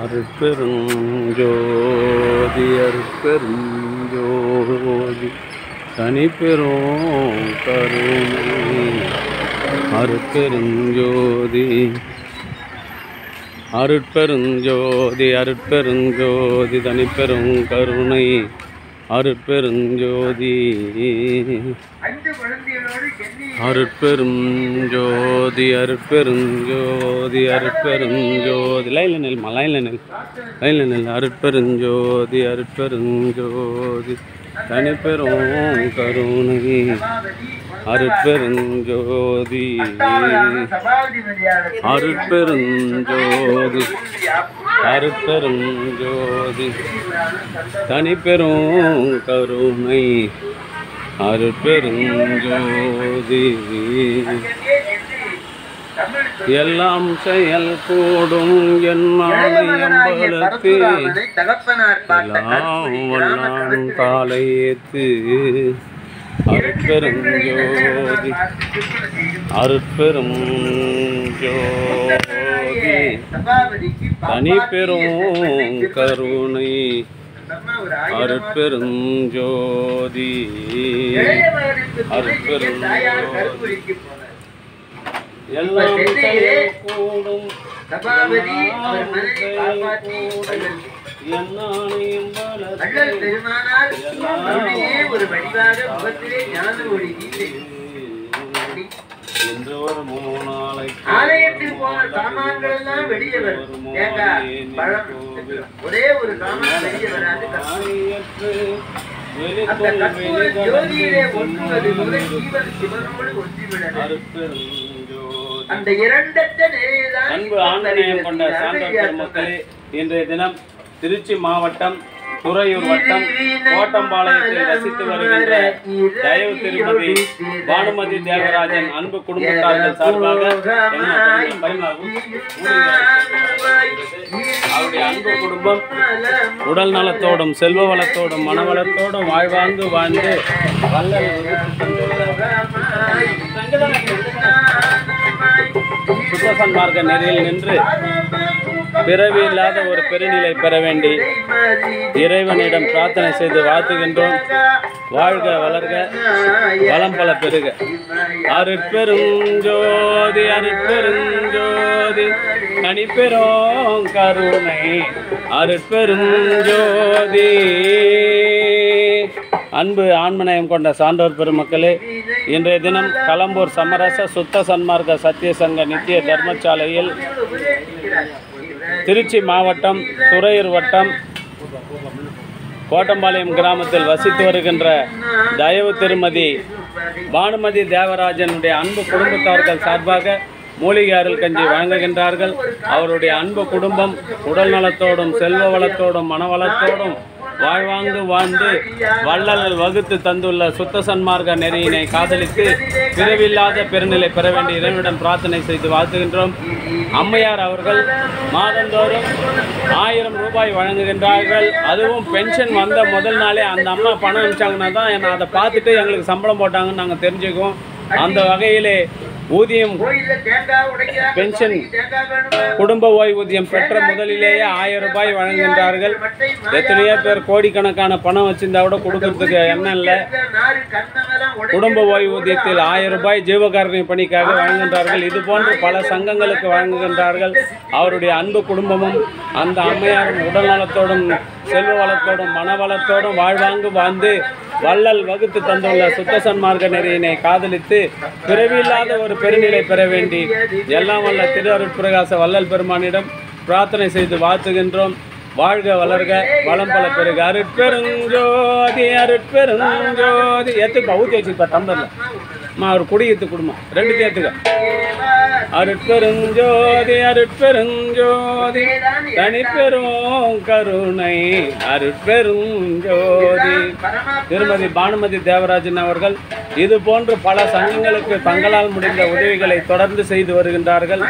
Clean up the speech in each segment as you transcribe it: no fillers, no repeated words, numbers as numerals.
அருட்பெருஞ்சோதி அருட்பெருஞ்சோதி தனிப்பெரும் கருணை அருட்பெருஞ்சோதி அருட்பெருஞ்சோதி அருட்பெருஞ்சோதி தனிப்பெரும் கருணை அருட்பெருஞ்சோதி அருட்பெருஞ்சோதி அருட்பெருஞ்சோதி அருட்பெருஞ்சோதி லைன்ல நெல் அருட்பெருஞ்சோதி அருட்பெருஞ்சோதி தனிப்பெரும் கருணை அருட்பெருஞ்சோதி அருட்பெருஞ்சோதி அருட்பெருஞ்சோதி தனிப்பெரும் கருணை அருட்பெருஞ்சோதி எல்லாம் செயல் கூடும் என்மாலையம்பலத்து எல்லாம் வல்லான் காலையேத்து அருட்பெருஞ்சோதி அருட்பெருஞ்சோதி தனிப்பெரும் கருணை அருட்பெருஞ்சோதி அருட்பெருஞ்சோதி எல்லாம் கூடும் ஆலயத்தில் போன சாமான்கள் எல்லாம் வெளியே வரும். ஒரே ஒரு சாமான் வெளியே வராது. அந்த கற்பூர ஜோதியிலே ஒன்றுவது முதல் ஜீவன் சிவனோடு ஒன்றிவிட அந்த இரண்டற்ற நிலையில்தான் அன்பு ஆண்டவனையும் கொண்ட சான்றோர் மக்களே, இன்றைய தினம் திருச்சி மாவட்டம் துறையூர் வட்டம் கோட்டம்பாளையத்தில் வசித்து வருகின்ற தயவு திருமதி பானுமதி தேவராஜன் அன்பு குடும்பத்தார்கள் சார்பாக அவருடைய அன்பு குடும்பம் உடல் நலத்தோடும் செல்வ வளத்தோடும் மனவளத்தோடும் வாழ்வாங்கு வாழ்ந்து சுத்தசன்மார்க்க நெறியில் நின்று பிறவி இல்லாத ஒரு பெருநிலை பெற வேண்டி இறைவனிடம் பிரார்த்தனை செய்து வாழ்த்துகின்றோம். வாழ்க வளர்க வளம் பல பெருக. அருட்பெருஞ்சோதி அருட்பெருஞ்சோதி தனிப்பெரும் கருணை அருட்பெருஞ்சோதி. அன்பு ஆண்மனயம் கொண்ட சான்றோர் பெருமக்களே, இன்றைய தினம் களம்பூர் சமரச சுத்த சன்மார்க்க சத்திய சங்க நித்திய தர்மசாலையில் திருச்சி மாவட்டம் துறையூர் வட்டம் கோட்டம்பாளையம் கிராமத்தில் வசித்து வருகின்ற தயவு திருமதி பானுமதி தேவராஜனுடைய அன்பு குடும்பத்தார்கள் சார்பாக மூலிகை அருள் கஞ்சி வழங்குகின்றார்கள். அவருடைய அன்பு குடும்பம் உடல் நலத்தோடும் செல்வ வளத்தோடும் மனவளத்தோடும் வாழ்வாங்கு வாழ்ந்து வள்ளல் வகுத்து தந்துள்ள சுத்த சன்மார்க்க நெறியினை காதலித்து பிறவில்லாத பெருநிலை பெற வேண்டிய இறைவனிடம் பிரார்த்தனை செய்து வாழ்த்துகின்றோம். அம்மையார் அவர்கள் மாதந்தோறும் 1000 ரூபாய் வழங்குகின்றார்கள். அதுவும் பென்ஷன் வந்த முதல் நாளே அந்த அம்மா பணம் அனுப்பிச்சாங்கன்னா தான் அதை பார்த்துட்டு எங்களுக்கு சம்பளம் போட்டாங்கன்னு நாங்கள் தெரிஞ்சுக்குவோம். அந்த வகையிலே ஊதியம் பென்ஷன் குடும்ப ஓய்வூதியம் பெற்ற முதலிலேயே 1000 ரூபாய் வழங்குகின்றார்கள். எத்தனையோ பேர் கோடிக்கணக்கான பணம் வச்சிருந்தா கூட கொடுக்கறதுக்கு எண்ணம் இல்லை. குடும்ப ஓய்வூதியத்தில் 1000 ரூபாய் ஜீவகாரணி பணிக்காக வழங்குகின்றார்கள். இது போன்று பல சங்கங்களுக்கு வழங்குகின்றார்கள். அவருடைய அன்பு குடும்பமும் அந்த அம்மையாரும் உடல் நலத்தோடும் செல்வ வளத்தோடும் மனவளத்தோடும் வாழ்வாங்கு வாழ்ந்து வள்ளல் வகுத்து தந்துள்ள சுத்த சன்மார்க்க நெறியினை காதலித்து பிறவியில்லாத ஒரு பெருநிலை பெற வேண்டி எல்லாம் வல்ல திரு அருட்பிரகாச வள்ளல் பெருமானிடம் பிரார்த்தனை செய்து வாழ்த்துகின்றோம். வாழ்க வளர்க வளம் பல பெருக. அருட்பெருஞ்சோதி அருட்பெருஞ்சோதி ஏற்றுப்பா ஊற்றி வச்சுப்பா தம்பரில் அவர் குடியேற்று குடும்பம் 2 தேத்துக்க. அருட்பெருஞ்சோதி அருட்பெருஞ்சோதி தனிப்பெரும் கருணை அருட்பெருஞ்சோதி. திருமதி பானுமதி தேவராஜன் அவர்கள் இது போன்று பல சங்கங்களுக்கு தங்களால் முடிந்த உதவிகளை தொடர்ந்து செய்து வருகின்றார்கள்.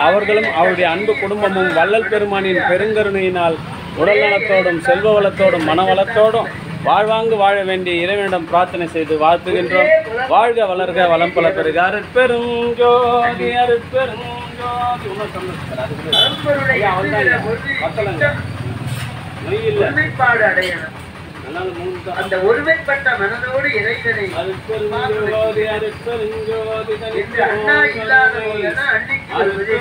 அவர்களும் அவருடைய அன்பு குடும்பமும் வள்ளல் பெருமானின் பெருங்கருணையினால் உடல் நலத்தோடும் செல்வ வளத்தோடும் மனவளத்தோடும் வாழ்வாங்கு வாழ வேண்டிய இறைவனிடம் பிரார்த்தனை செய்து வாழ்த்துகின்றோம். வாழ்க வளர்க வளம் பல பெருக. அருட்பெருஞ்சோதி அருட்பெருஞ்சோதி பரம்பொருளை எண்ணுகிற பொழுது ஒருமைப்பாடு அடையணும். அந்த ஒருமைப்பட்ட மனதோடு இறைவனை என்று அண்ணா இல்லாத போதுதான் அன்னைக்கு வருவது.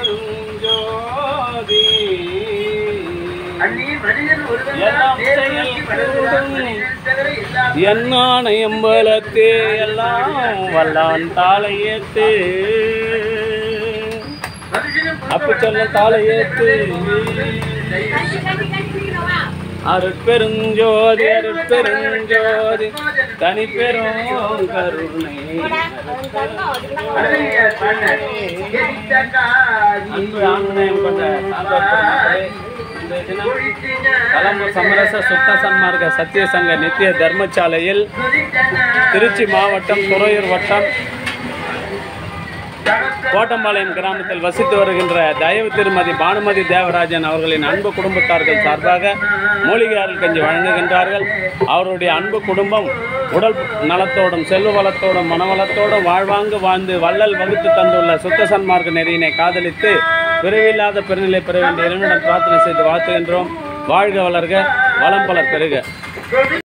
அன்னி மனிதன் ஒருவன் என்னான எம்பலத்தே எல்லாம் வல்லான் தாளையேத்து அப்ப சொல்ல தாளையேத்து அருட்பெருஞ்சோதி அருட்பெருஞ்சோதி தனி பெரும் கருணை அன்பு ஆன்மநேயம் கொண்ட கலம்பூர் சமரச சுத்த சன்மார்க்க சத்திய சங்க நித்திய தர்மசாலையில் திருச்சி மாவட்டம் துறையூர் வட்டம் கோட்டம்பாளையம் கிராமத்தில் வசித்து வருகின்ற தயவு திருமதி பானுமதி தேவராஜன் அவர்களின் அன்பு குடும்பத்தார்கள் சார்பாக மூலிகை அருள் கஞ்சி வழங்குகின்றார்கள். அவருடைய அன்பு குடும்பம் உடல் நலத்தோடும் செல்வ வளத்தோடும் மனவளத்தோடும் வாழ்வாங்கு வாழ்ந்து வள்ளல் வகுத்து தந்துள்ள சுத்த சன்மார்க்க நெறியினை காதலித்து பிறவில்லாத பெருநிலை பெற வேண்டிய இறைவனிடம் பிரார்த்தனை செய்து வாழ்த்துகின்றோம். வாழ்க வளர்க, வளம் பலர் பெறுக.